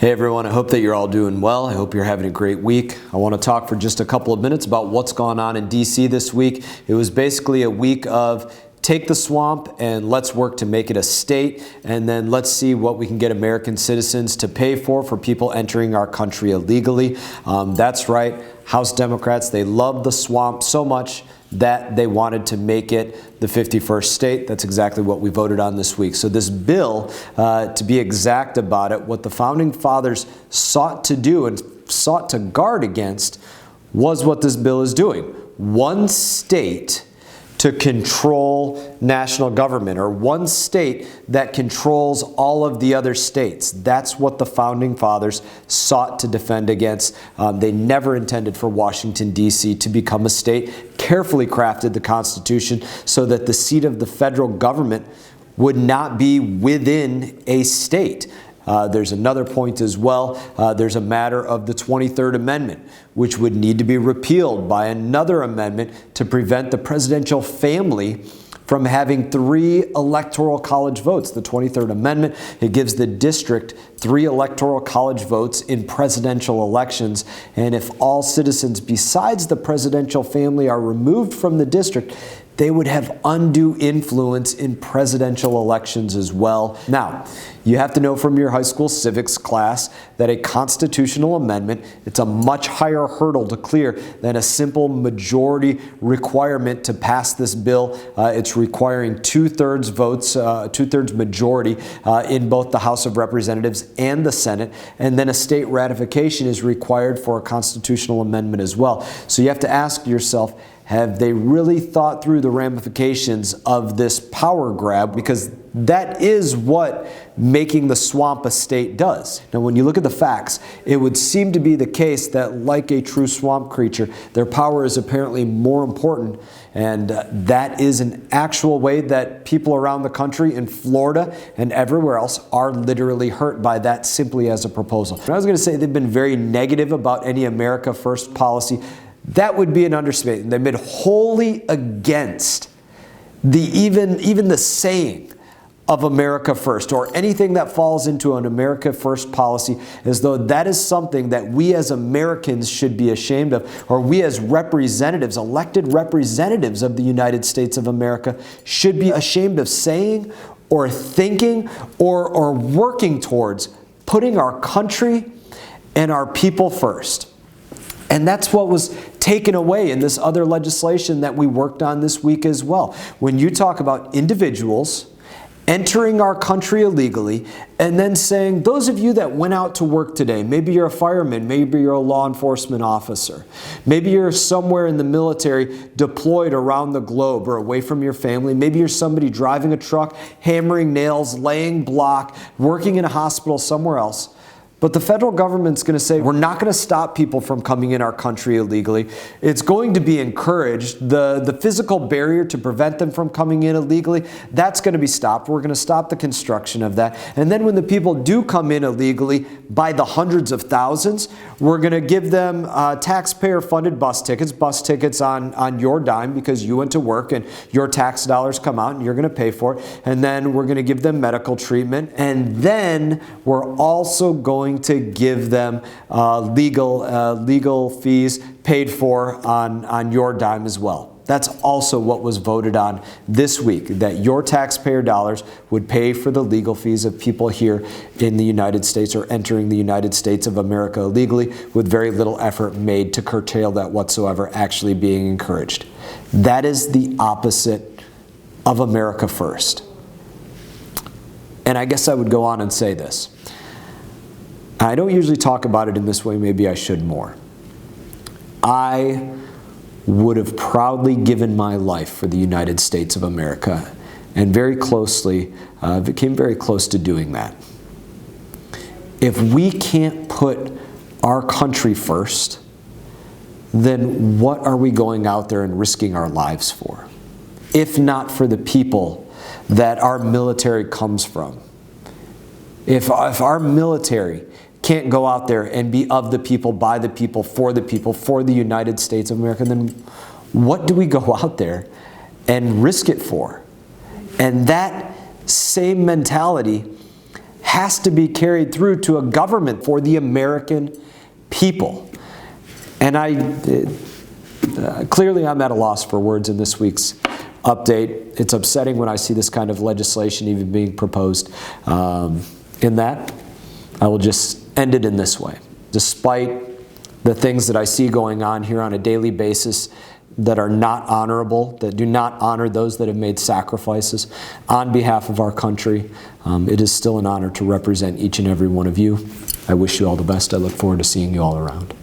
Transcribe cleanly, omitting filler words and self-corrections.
Hey everyone, I hope that you're all doing well. I hope you're having a great week. I want to talk for just a couple of minutes about what's gone on in DC this week. It was basically a week of take the swamp and let's work to make it a state, and then let's see what we can get American citizens to pay for people entering our country illegally. That's right, House Democrats, they love the swamp so much that they wanted to make it the 51st state. That's exactly what we voted on this week. So this bill, to be exact about it, what the Founding Fathers sought to do and sought to guard against was what this bill is doing. One state to control national government, or one state that controls all of the other states. That's what the Founding Fathers sought to defend against. They never intended for Washington, D.C. to become a state, carefully crafted the Constitution so that the seat of the federal government would not be within a state. There's another point as well. There's a matter of the 23rd Amendment, which would need to be repealed by another amendment to prevent the presidential family from having 3 electoral college votes. The 23rd Amendment, it gives the district 3 electoral college votes in presidential elections. And if all citizens besides the presidential family are removed from the district, they would have undue influence in presidential elections as well. Now, you have to know from your high school civics class that a constitutional amendment, it's a much higher hurdle to clear than a simple majority requirement to pass this bill. It's requiring 2/3 votes, 2/3 majority in both the House of Representatives and the Senate, and then a state ratification is required for a constitutional amendment as well. So you have to ask yourself, have they really thought through the ramifications of this power grab? Because that is what making the swamp a state does. Now, when you look at the facts, it would seem to be the case that, like a true swamp creature, their power is apparently more important. And that is an actual way that people around the country, in Florida and everywhere else, are literally hurt by that simply as a proposal. And I was going to say they've been very negative about any America First policy. That would be an understatement. They've been wholly against even the saying of America First, or anything that falls into an America First policy, as though that is something that we as Americans should be ashamed of, or we as representatives, elected representatives of the United States of America, should be ashamed of saying or thinking or working towards putting our country and our people first. And that's what was taken away in this other legislation that we worked on this week as well. When you talk about individuals entering our country illegally and then saying, those of you that went out to work today, maybe you're a fireman, maybe you're a law enforcement officer, maybe you're somewhere in the military deployed around the globe or away from your family, maybe you're somebody driving a truck, hammering nails, laying block, working in a hospital somewhere else. But the federal government's going to say, we're not going to stop people from coming in our country illegally. It's going to be encouraged. The physical barrier to prevent them from coming in illegally, that's going to be stopped. We're going to stop the construction of that. And then when the people do come in illegally by the hundreds of thousands, we're going to give them taxpayer-funded bus tickets on your dime because you went to work and your tax dollars come out and you're going to pay for it. And then we're going to give them medical treatment. And then we're also going to give them legal fees paid for on your dime as well. That's also what was voted on this week, that your taxpayer dollars would pay for the legal fees of people here in the United States or entering the United States of America illegally, with very little effort made to curtail that whatsoever actually being encouraged. That is the opposite of America First. And I guess I would go on and say this. I don't usually talk about it in this way, maybe I should more. I would have proudly given my life for the United States of America, and very closely, became very close to doing that. If we can't put our country first, then what are we going out there and risking our lives for? If not for the people that our military comes from. If our military can't go out there and be of the people, by the people, for the United States of America, then what do we go out there and risk it for? And that same mentality has to be carried through to a government for the American people. And clearly I'm at a loss for words in this week's update. It's upsetting when I see this kind of legislation even being proposed. In that, I will just end it in this way. Despite the things that I see going on here on a daily basis that are not honorable, that do not honor those that have made sacrifices on behalf of our country, it is still an honor to represent each and every one of you. I wish you all the best. I look forward to seeing you all around.